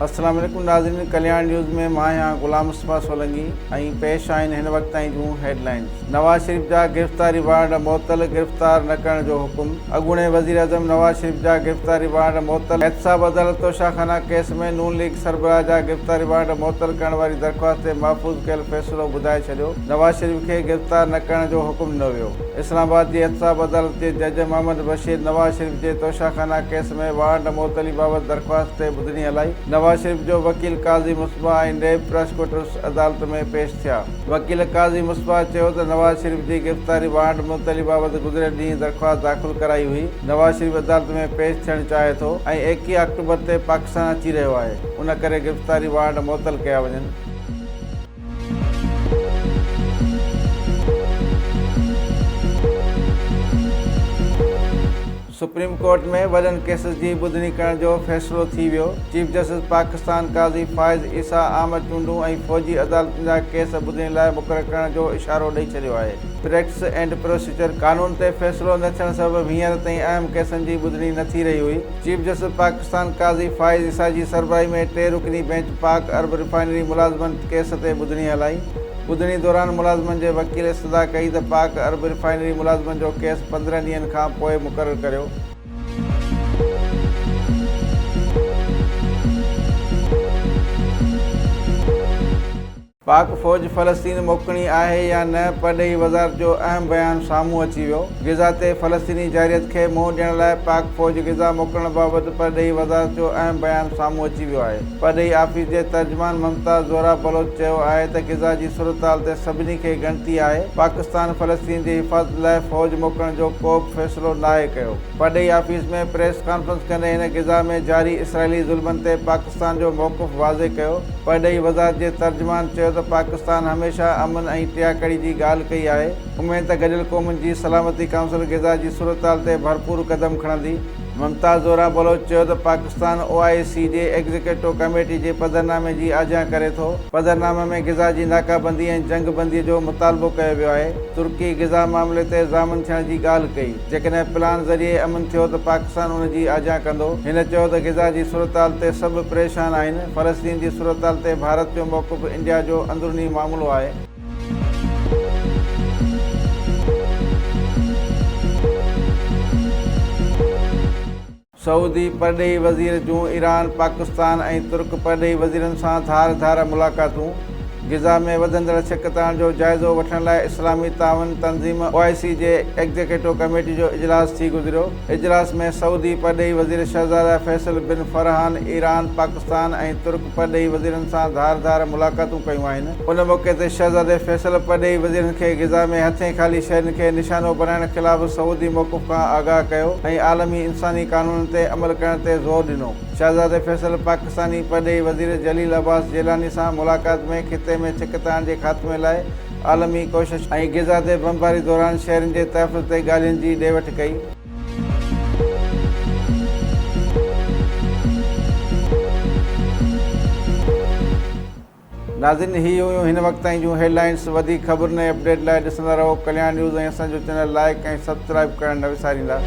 अस्सलाम वालेकुम नाज़रीन, कल्याण न्यूज़ में मां यहाँ गुलाम मुस्तफ़ा सोलंकी ऐं पेश आहिनि हिन वक़्त ताईं जूं हेडलाइंस। नवाज़ शरीफ़ जा गिरफ़्तारी वारंट मुअत्तल, गिरफ़्तार न करण जो हुकुम। अॻूणे वज़ीर आज़म नवाज़ शरीफ़ जा गिरफ़्तारी वारंट मुअत्तल। एहतसाब अदालत तोशाखाना केस में नून लीग सरबराह जा गिरफ़्तारी वारंट मुअत्तल करण वारी दरख़्वास्त ते महफ़ूज़ कयल फ़ैसिलो ॿुधाए छॾियो। नवाज़ शरीफ़ खे गिरफ़्तार न करण जो हुकुम ॾिनो वियो। इस्लामाबाद जी एहतसाब अदालत जे जज मोहम्मद बशीर नवाज़ शरीफ़ जे तोशाखाना केस में वारंट मुअत्तली बाबति दरख़्वास्त ते ॿुधणी हलाई। नवाज़ शरीफ़ जो वकील काज़ी मुस्तफ़ा ऐं नैब प्रोसिक्यूटर्स अदालत में पेश थिया। वकील काज़ी मुस्तफ़ा चयो त नवाज़ शरीफ़ जी गिरफ़्तारी वारंट मुअत्तली बाबति गुज़िरियल ॾींहुं दरख़्वास्त दाख़िल कराई हुई। नवाज़ शरीफ़ अदालत में पेश थियणु चाहे थो ऐं 21 अक्टूबर ते पाकिस्तान अची रहियो आहे, उन करे गिरफ़्तारी वारंट मुअत्तल कया वञनि। सुप्रीम कोर्ट में वॾनि केसनि जी ॿुधणी करण जो फ़ैसिलो थी वियो। चीफ जस्टिस पाकिस्तान काज़ी फ़ाइज़ ईसा अहमद चूंडू ऐं फ़ौजी अदालतुनि जा केस ॿुधण लाइ मुक़ररु करण जो इशारो ॾेई छॾियो आहे। प्रैक्टिस एंड प्रोसीजर कानून ते फ़ैसिलो न थियण सबबि हींअर ताईं अहम केसनि जी ॿुधणी न थी रही हुई। चीफ जस्टिस पाकिस्तान काज़ी फ़ाइज़ ईसा जी सरबराही में 3 रुकनी बेंच पाक अरब रिफाइनरी मुलाज़िमनि केस ते ॿुधणी हलाई। ॿुधणी दौरान मुलाज़िमनि जे वकील इस्तदा कई त पाक अरब रिफाइनरी मुलाज़िमनि जो केस 15 ॾींहंनि खां पोइ मुक़ररु करियो। पाक फ़ौज फ़लस्तीन मोकिलणी आहे या न, परॾेही वज़ारत जो अहम बयानु साम्हूं अची वियो। ग़िज़ा ते फ़लस्तीनी जारियत खे मुंहुं ॾियण लाइ पाक फ़ौज ग़िज़ा मोकिलण बाबति परॾेही वज़ारत जो अहम बयानु साम्हूं अची वियो आहे। परॾेही आफ़ीस जे तर्जुमान मुमताज़ ज़ोहरा बलोच चयो आहे त ग़िज़ा जी सूरतहाल ते सभिनी खे ॻणती आहे। पाकिस्तान फ़लस्तीन जी हिफ़ाज़त लाइ फ़ौज मोकिलण जो को बि फ़ैसिलो नाहे कयो। परॾेही आफ़ीस में प्रेस कॉन्फ्रेंस कंदे हिन ग़िज़ा में जारी इसराइली ज़ुल्मनि ते पाकिस्तान जो मौक़िफ़ वाज़े कयो। परॾेही वज़ारत जे तर्जुमान चयो त पाकिस्तान हमेशह अमन ऐं टियाकड़ी जी ॻाल्हि कई आहे। उमेद त गॾियल क़ौमुनि जी सलामती काउंसिल ग़िज़ा जी सूरतहाल ते भरपूर क़दम खणंदी। मुमताज़ ज़ोहरा बलोच चयो त पाकिस्तान OIC जे एग्ज़ीक्यूटिव कमेटी जे पधरनामे जी आजियां करे थो। पधरनामे में ग़िज़ा जी नाकाबंदी ऐं जंगबंदीअ जो मुतालबो कयो वियो आहे। तुर्की ग़िज़ा मामले ते ज़ामन थियण जी ॻाल्हि कई। जेकॾहिं प्लान ज़रिए अमन थियो त पाकिस्तान उन जी आजियां कंदो। हिन चयो त ग़िज़ा जी सूरतहाल ते सभु परेशान आहिनि। फ़लस्तीन जी सूरतहाल ते भारत जो मौक़िफ़ इंडिया जो अंदरूनी मामिलो आहे। सऊदी परॾेही वज़ीर जूं ईरान, पाकिस्तान ऐं तुर्क परॾेही वज़ीरनि सां धार धार मुलाक़ातूं। ग़िज़ा में वधंदड़ छिकताण जो जाइज़ो वठण लाइ इस्लामी तावन तंज़ीम OIC जे एग्ज़ीक्यूटिव कमेटी जो इजलास थी गुज़रियो। इजलास में सऊदी परॾेही वज़ीर शहज़ादा फैसल बिन फरहान ईरान, पाकिस्तान ऐं तुर्क परॾेही वज़ीरनि सां धार धार मुलाक़ातूं कयूं आहिनि। उन मौक़े ते शहज़ादे फैसल परॾेही वज़ीरनि खे ग़िज़ा में हथें ख़ाली शहरनि खे निशानो बनाइण ख़िलाफ़ सऊदी मौक़िफ़ खां आगाह कयो ऐं आलमी इंसानी कानूननि ते अमल करण ते ज़ोर ॾिनो। शहज़ादे फैसल पाकिस्तानी परॾेही वज़ीर जलील अब्बास जेलानी सां मुलाक़ात में खिते में छिकताण जे ख़ात्मे लाइ आलमी कोशिश ऐं ग़िज़ा ते बमबारी दौरान शहरनि जे तहफ़्फ़ुज़ ते ॻाल्हियुनि जी ॾे वठि कई। नाज़रीन, ही हुयूं हिन वक़्त ताईं जूं हेडलाइंस। वधीक ख़बरुनि ऐं अपडेट लाइ ॾिसंदा रहो कल्याण न्यूज़ ऐं असांजो चैनल लाइक ऐं सब्सक्राइब करणु न विसारींदा।